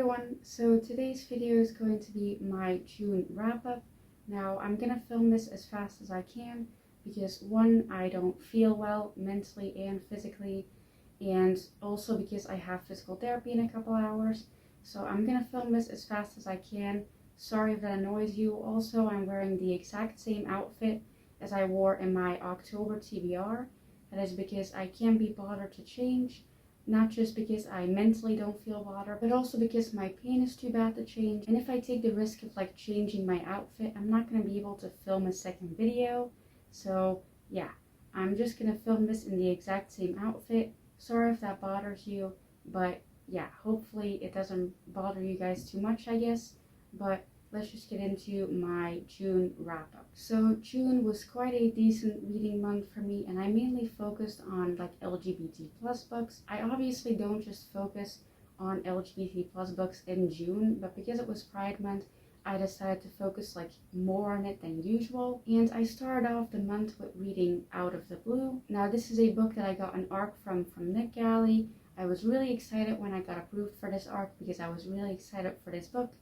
everyone, so today's video is going to be my June wrap-up. Now I'm gonna film this as fast as I can because one, I don't feel well mentally and physically, and also because I have physical therapy in a couple hours. So I'm gonna film this as fast as I can. Sorry if that annoys you. Also, I'm wearing the exact same outfit as I wore in my October TBR. That is because I can't be bothered to change. Not just because I mentally don't feel bothered, but also because my pain is too bad to change. And if I take the risk of like changing my outfit, I'm not going to be able to film a second video. So yeah, I'm just going to film this in the exact same outfit. Sorry if that bothers you, but yeah, hopefully it doesn't bother you guys too much, I guess. But let's just get into my June wrap-up. So June was quite a decent reading month for me, and I mainly focused on like LGBT plus books. I obviously don't just focus on LGBT plus books in June, but because it was Pride Month, I decided to focus like more on it than usual. And I started off the month with reading Out of the Blue. Now this is a book that I got an arc from NetGalley. I was really excited when I got approved for this arc because I was really excited for this book.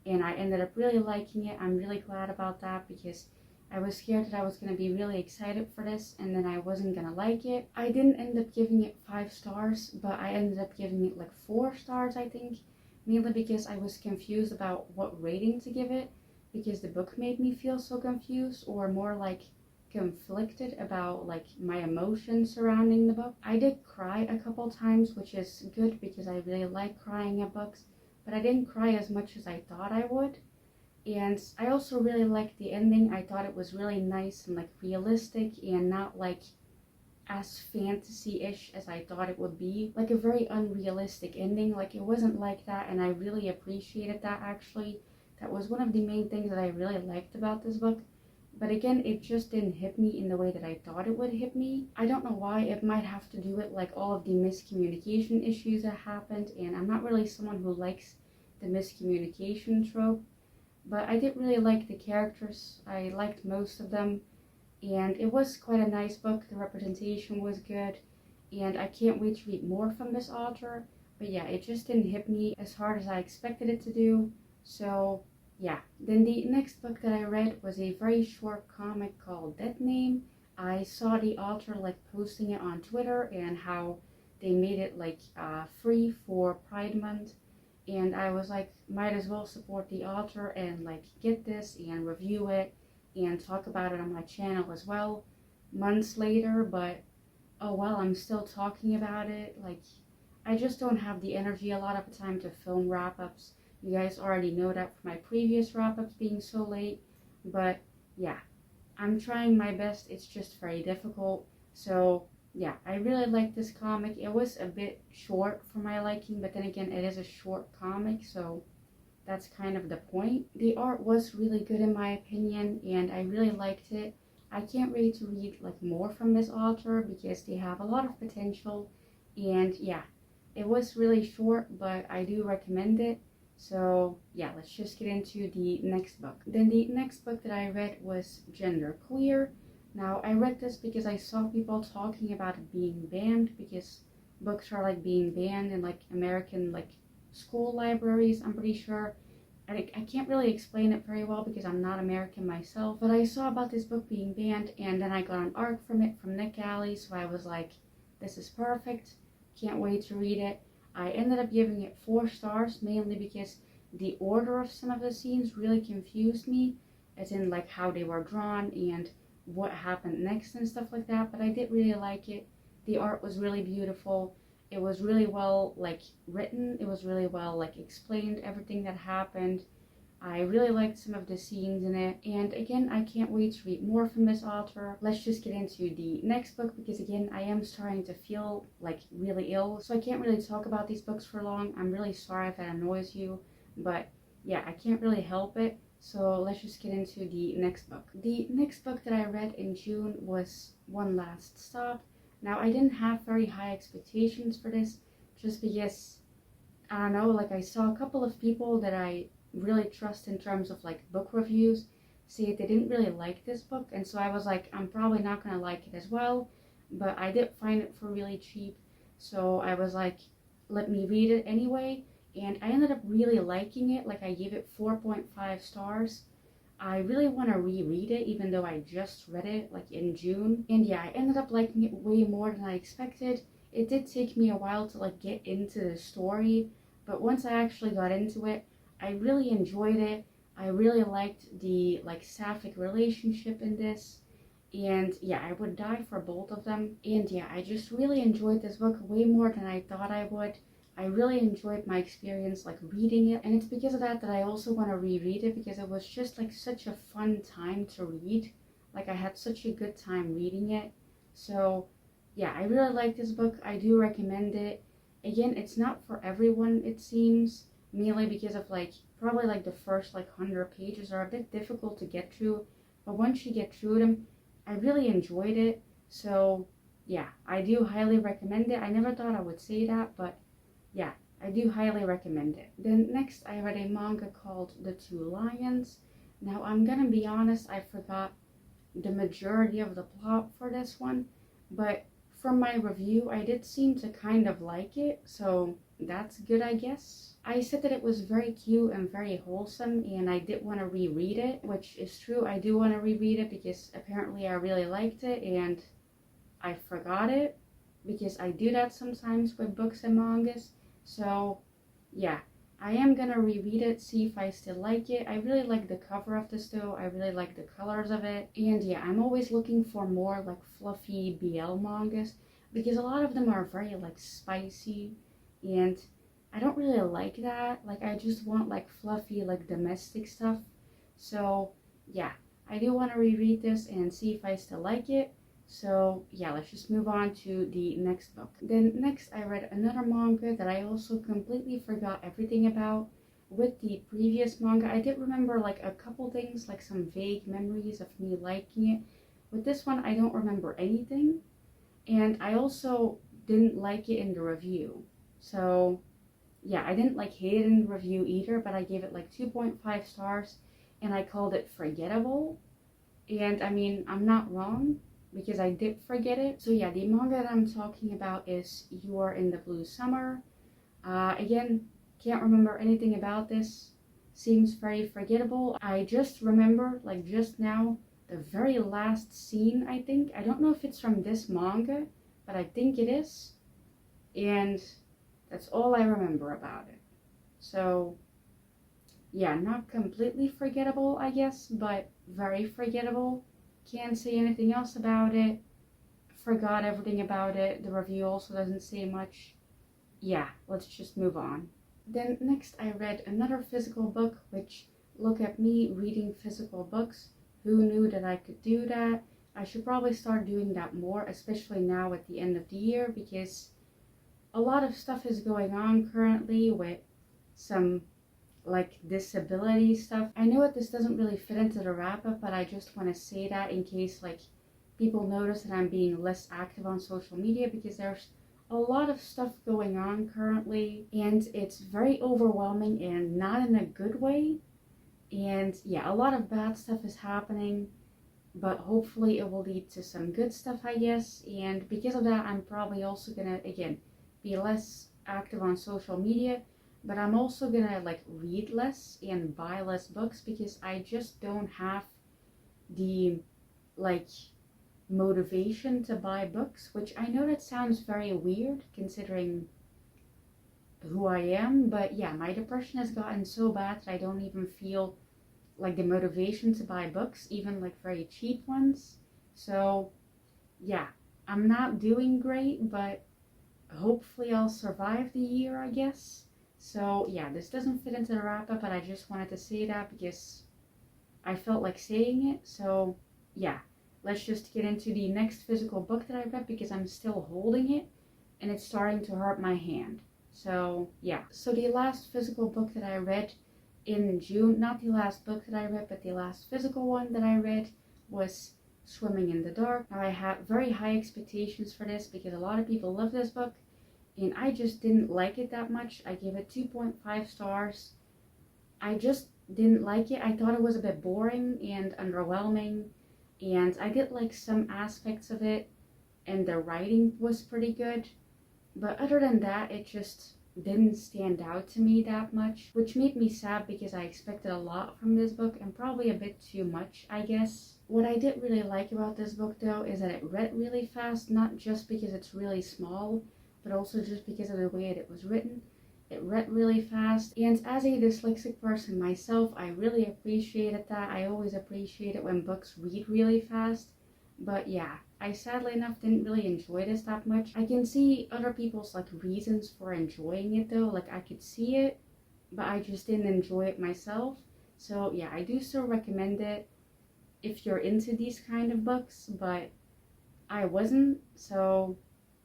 And I ended up really liking it. I'm really glad about that because I was scared that I was going to be really excited for this and then I wasn't going to like it. I didn't end up giving it 5 stars, but I ended up giving it like 4 stars, I think. Mainly because I was confused about what rating to give it, because the book made me feel so confused, or more like conflicted about like my emotions surrounding the book. I did cry a couple times, which is good because I really like crying at books. But I didn't cry as much as I thought I would. And I also really liked the ending. I thought it was really nice and like realistic and not like as fantasy-ish as I thought it would be. Like a very unrealistic ending. Like it wasn't like that, and I really appreciated that actually. That was one of the main things that I really liked about this book. But again, it just didn't hit me in the way that I thought it would hit me. I don't know why. It might have to do with like all of the miscommunication issues that happened, and I'm not really someone who likes the miscommunication trope. But I did really like the characters. I liked most of them, and it was quite a nice book. The representation was good, and I can't wait to read more from this author. But yeah, it just didn't hit me as hard as I expected it to do. So yeah, then the next book that I read was a very short comic called Dead Name. I saw the author like posting it on Twitter and how they made it like free for Pride Month, and I was like, might as well support the author and like get this and review it and talk about it on my channel as well months later. But oh well, I'm still talking about it. Like I just don't have the energy a lot of the time to film wrap-ups. You guys already know that from my previous wrap-ups being so late, but yeah, I'm trying my best. It's just very difficult. So yeah, I really like this comic. It was a bit short for my liking, but then again, it is a short comic, so that's kind of the point. The art was really good in my opinion, and I really liked it. I can't wait to read like more from this author because they have a lot of potential, and yeah, it was really short, but I do recommend it. So yeah, let's just get into the next book. Then the next book that I read was Gender Queer. Now I read this because I saw people talking about it being banned, because books are like being banned in like American like school libraries, I'm pretty sure. I can't really explain it very well because I'm not American myself, but I saw about this book being banned, and then I got an arc from it from NetGalley, so I was like, this is perfect, can't wait to read it. I ended up giving it 4 stars, mainly because the order of some of the scenes really confused me, as in like how they were drawn and what happened next and stuff like that. But I did really like it. The art was really beautiful. It was really well like written. It was really well like explained, everything that happened. I really liked some of the scenes in it, and again, I can't wait to read more from this author. Let's just get into the next book, because again, I am starting to feel like really ill, so I can't really talk about these books for long. I'm really sorry if that annoys you, but yeah, I can't really help it. So let's just get into the next book. The next book that I read in June was One Last Stop. Now, I didn't have very high expectations for this, just because, I don't know, like I saw a couple of people that I really trust in terms of like book reviews say they didn't really like this book, and so I was like, I'm probably not gonna like it as well. But I did find it for really cheap, so I was like, let me read it anyway. and I ended up really liking it. Like, I gave it 4.5 stars. I really want to reread it, even though I just read it like in June. And yeah, I ended up liking it way more than I expected. It did take me a while to like get into the story, but once I actually got into it, I really enjoyed it. I really liked the like sapphic relationship in this. And yeah, I would die for both of them. And yeah, I just really enjoyed this book way more than I thought I would. I really enjoyed my experience like reading it, and it's because of that that I also want to reread it, because it was just like such a fun time to read. Like, I had such a good time reading it. So yeah, I really like this book. I do recommend it. Again, it's not for everyone, it seems, mainly because of like probably like the first like 100 pages are a bit difficult to get through, but once you get through them, I really enjoyed it. So yeah, I do highly recommend it. I never thought I would say that, but yeah, I do highly recommend it. Then next I read a manga called The Two Lions. Now I'm gonna be honest, I forgot the majority of the plot for this one, but from my review I did seem to kind of like it, so that's good, I guess. I said that it was very cute and very wholesome, and I did want to reread it, which is true. I do want to reread it because apparently I really liked it and I forgot it, because I do that sometimes with books and mangas. So yeah, I am gonna reread it, see if I still like it. I really like the cover of this though. I really like the colors of it. And yeah, I'm always looking for more like fluffy BL mangas, because a lot of them are very like spicy, and I don't really like that. Like, I just want like fluffy like domestic stuff. So yeah, I do want to reread this and see if I still like it. So yeah, let's just move on to the next book. Then next I read another manga that I also completely forgot everything about. With the previous manga, I did remember like a couple things, like some vague memories of me liking it. With this one, I don't remember anything. And I also didn't like it in the review. So yeah, I didn't like hate it in the review either, but I gave it like 2.5 stars, and I called it forgettable. And I mean, I'm not wrong, because I did forget it. So yeah, the manga that I'm talking about is You Are in the Blue Summer. Again, can't remember anything about this. Seems very forgettable. I just remember, like just now, the very last scene, I think. I don't know if it's from this manga, but I think it is. And that's all I remember about it. So yeah, not completely forgettable, I guess, but very forgettable. Can't say anything else about it. Forgot everything about it. The review also doesn't say much. Yeah, let's just move on. Then next I read another physical book, which, look at me reading physical books. Who knew that I could do that? I should probably start doing that more, especially now at the end of the year, because a lot of stuff is going on currently with some like disability stuff. I know that this doesn't really fit into the wrap up, but I just want to say that in case like people notice that I'm being less active on social media, because there's a lot of stuff going on currently, and it's very overwhelming and not in a good way. And yeah, a lot of bad stuff is happening, but hopefully it will lead to some good stuff, I guess. And because of that, I'm probably also gonna again be less active on social media, but I'm also gonna like read less and buy less books, because I just don't have the like motivation to buy books, which I know that sounds very weird considering who I am, but yeah, my depression has gotten so bad that I don't even feel like the motivation to buy books, even like very cheap ones. So yeah, I'm not doing great, but hopefully I'll survive the year, I guess. So yeah, this doesn't fit into the wrap up, but I just wanted to say that because I felt like saying it. So yeah, let's just get into the next physical book that I read, because I'm still holding it and it's starting to hurt my hand. So yeah, so the last physical book that I read in June, not the last book that I read, but the last physical one that I read was Swimming in the Dark. Now, I had very high expectations for this because a lot of people love this book, and I just didn't like it that much. I gave it 2.5 stars. I just didn't like it. I thought it was a bit boring and underwhelming, and I did like some aspects of it, and the writing was pretty good. But other than that, it just didn't stand out to me that much, which made me sad because I expected a lot from this book and probably a bit too much, I guess. What I did really like about this book though is that it read really fast, not just because it's really small, but also just because of the way it was written. It read really fast, and as a dyslexic person myself, I really appreciated that. I always appreciate it when books read really fast. But yeah, I sadly enough didn't really enjoy this that much. I can see other people's like reasons for enjoying it though, like I could see it, but I just didn't enjoy it myself. So yeah, I do still recommend it if you're into these kind of books, but I wasn't, so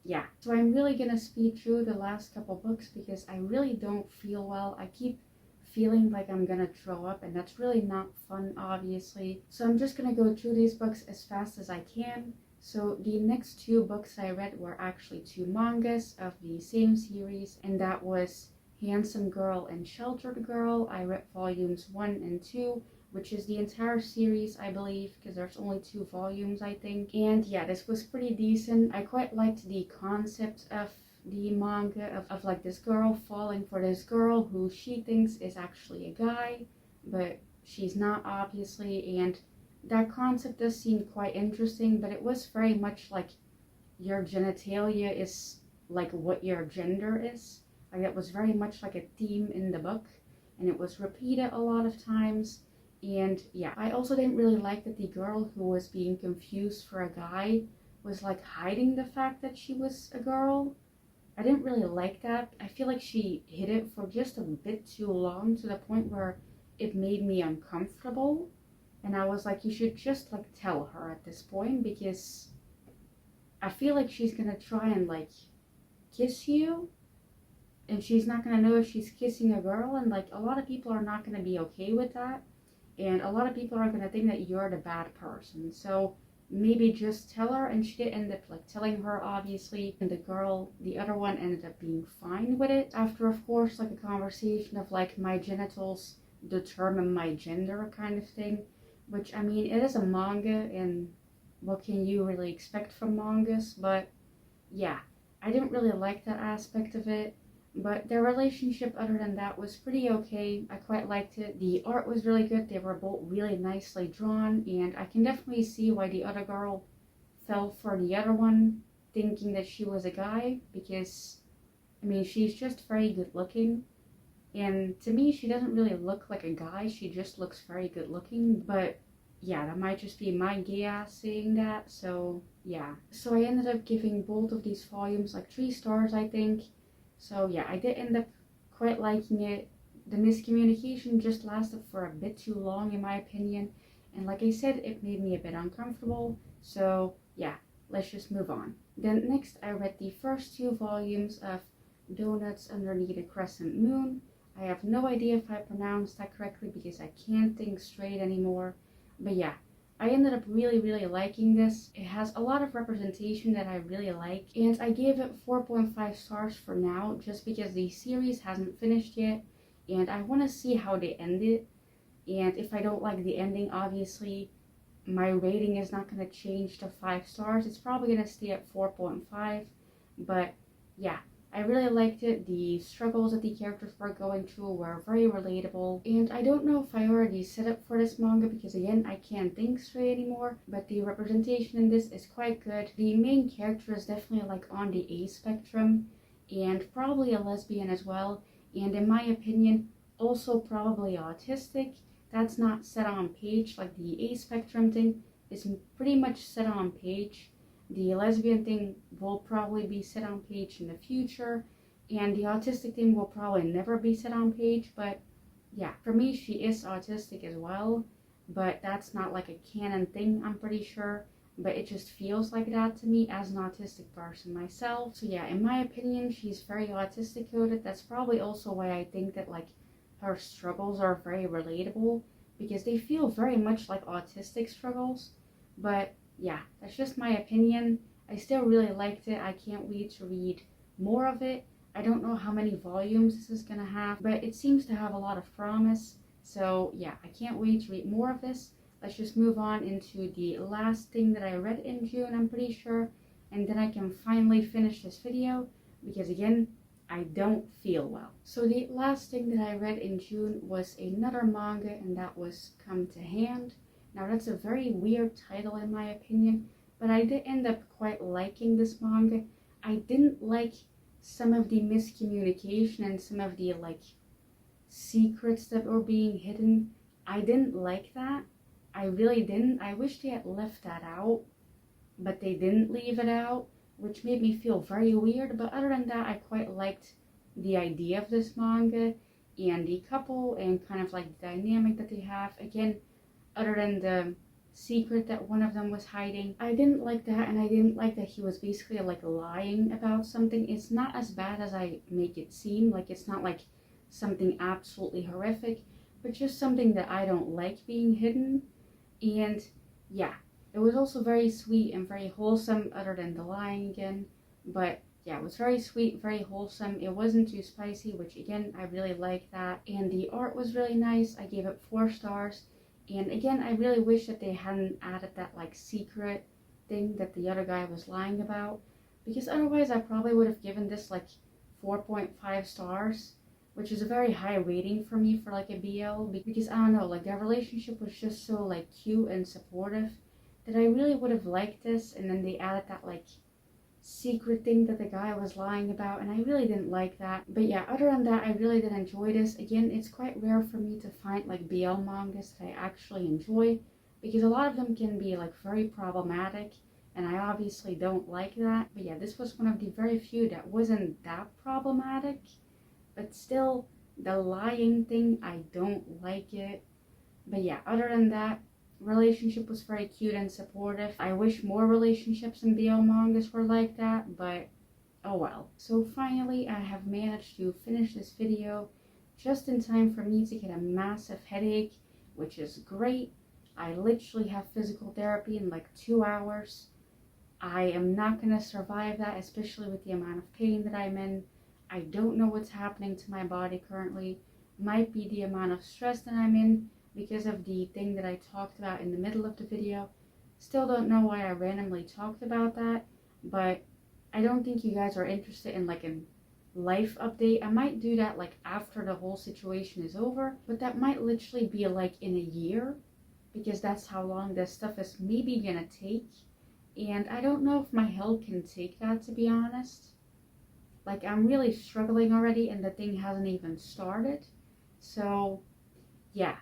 yeah. So I'm really gonna speed through the last couple books because I really don't feel well. I keep feeling like I'm gonna throw up, and that's really not fun, obviously. So I'm just gonna go through these books as fast as I can. So the next two books I read were actually two mangas of the same series, and that was Handsome Girl and Sheltered Girl. I read volumes 1 and 2, which is the entire series, I believe, because there's only 2 volumes, I think. And yeah, this was pretty decent. I quite liked the concept of the manga of like this girl falling for this girl who she thinks is actually a guy, but she's not, obviously. And that concept does seem quite interesting, but it was very much like your genitalia is like what your gender is. Like that was very much like a theme in the book, and it was repeated a lot of times. And yeah, I also didn't really like that the girl who was being confused for a guy was like hiding the fact that she was a girl. I didn't really like that. I feel like she hid it for just a bit too long, to the point where it made me uncomfortable. And I was like, you should just like tell her at this point, because I feel like she's gonna try and like kiss you, and she's not gonna know if she's kissing a girl, and like a lot of people are not gonna be okay with that. And a lot of people are going to think that you're the bad person. So maybe just tell her. And she did end up like telling her, obviously. And the girl, the other one, ended up being fine with it. After, of course, like a conversation of like, my genitals determine my gender kind of thing. Which, I mean, it is a manga, and what can you really expect from mangas? But yeah, I didn't really like that aspect of it. But their relationship, other than that, was pretty okay. I quite liked it. The art was really good. They were both really nicely drawn, and I can definitely see why the other girl fell for the other one, thinking that she was a guy, because, I mean, she's just very good looking. And to me, she doesn't really look like a guy. She just looks very good looking. But yeah, that might just be my gay ass saying that. So yeah. So I ended up giving both of these volumes like 3 stars, I think. So yeah, I did end up quite liking it. The miscommunication just lasted for a bit too long, in my opinion. And like I said, it made me a bit uncomfortable. So yeah, let's just move on. Then next, I read the first 2 volumes of Donuts Underneath a Crescent Moon. I have no idea if I pronounced that correctly because I can't think straight anymore. But yeah, I ended up really liking this. It has a lot of representation that I really like, and I gave it 4.5 stars for now, just because the series hasn't finished yet, and I want to see how they end it. And if I don't like the ending, obviously my rating is not going to change to 5 stars. It's probably going to stay at 4.5, but yeah, I really liked it. The struggles that the characters were going through were very relatable. And I don't know if I already set up for this manga because, again, I can't think straight anymore. But the representation in this is quite good. The main character is definitely like on the A spectrum, and probably a lesbian as well. And in my opinion, also probably autistic. That's not set on page. Like the A spectrum thing is pretty much set on page. The lesbian thing will probably be set on page in the future, and the autistic thing will probably never be set on page. But yeah, for me, she is autistic as well, but that's not like a canon thing, I'm pretty sure. But it just feels like that to me as an autistic person myself. So yeah, in my opinion, she's very autistic coded. That's probably also why I think that like her struggles are very relatable, because they feel very much like autistic struggles. But yeah, that's just my opinion. I still really liked it. I can't wait to read more of it. I don't know how many volumes this is gonna have, but it seems to have a lot of promise. So yeah, I can't wait to read more of this. Let's just move on into the last thing that I read in June, I'm pretty sure. And then I can finally finish this video, because again, I don't feel well. So the last thing that I read in June was another manga, and that was Come to Hand. Now that's a very weird title in my opinion, but I did end up quite liking this manga. I didn't like some of the miscommunication and some of the like secrets that were being hidden. I didn't like that. I really didn't. I wish they had left that out, but they didn't leave it out, which made me feel very weird. But other than that, I quite liked the idea of this manga and the couple and kind of like the dynamic that they have. Again, other than the secret that one of them was hiding, I didn't like that, and I didn't like that he was basically like lying about something. It's not as bad as I make it seem. Like, it's not like something absolutely horrific, but just something that I don't like being hidden. And yeah, it was also very sweet and very wholesome, other than the lying again. But yeah, it was very sweet, very wholesome. It wasn't too spicy, which again, I really like that. And the art was really nice. I gave it 4 stars. And again, I really wish that they hadn't added that like secret thing that the other guy was lying about, because otherwise I probably would have given this like 4.5 stars, which is a very high rating for me for like a BL, because I don't know, like their relationship was just so like cute and supportive that I really would have liked this. And then they added that like secret thing that the guy was lying about, and I really didn't like that. But yeah, other than that, I really did enjoy this. Again, it's quite rare for me to find like BL mangas that I actually enjoy, because a lot of them can be like very problematic, and I obviously don't like that. But yeah, this was one of the very few that wasn't that problematic, but still, the lying thing, I don't like it. But yeah, other than that, relationship was very cute and supportive. I wish more relationships in BL mangas were like that, but oh well. So finally, I have managed to finish this video just in time for me to get a massive headache, which is great. I literally have physical therapy in like 2 hours. I am not gonna survive that, especially with the amount of pain that I'm in. I don't know what's happening to my body currently. Might be the amount of stress that I'm in because of the thing that I talked about in the middle of the video. Still don't know why I randomly talked about that, but I don't think you guys are interested in like a life update. I might do that like after the whole situation is over, but that might literally be like in a year, because that's how long this stuff is maybe gonna take. And I don't know if my health can take that, to be honest. Like, I'm really struggling already and the thing hasn't even started. So yeah,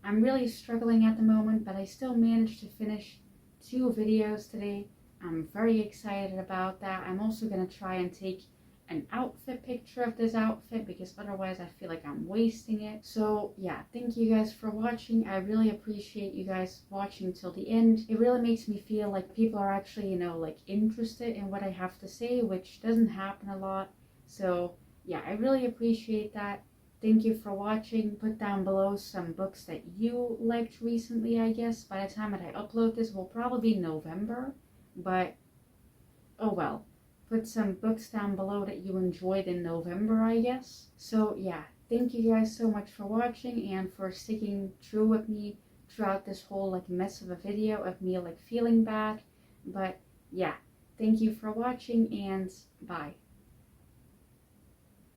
I'm really struggling at the moment, but I still managed to finish 2 videos today. I'm very excited about that. I'm also going to try and take an outfit picture of this outfit, because otherwise I feel like I'm wasting it. So yeah, thank you guys for watching. I really appreciate you guys watching till the end. It really makes me feel like people are actually, you know, like interested in what I have to say, which doesn't happen a lot. So yeah, I really appreciate that. Thank you for watching. Put down below some books that you liked recently. I guess by the time that I upload this will probably be November, but oh well. Put some books down below that you enjoyed in November, I guess. So yeah, thank you guys so much for watching and for sticking true with me throughout this whole like mess of a video of me like feeling bad. But yeah, thank you for watching, and bye.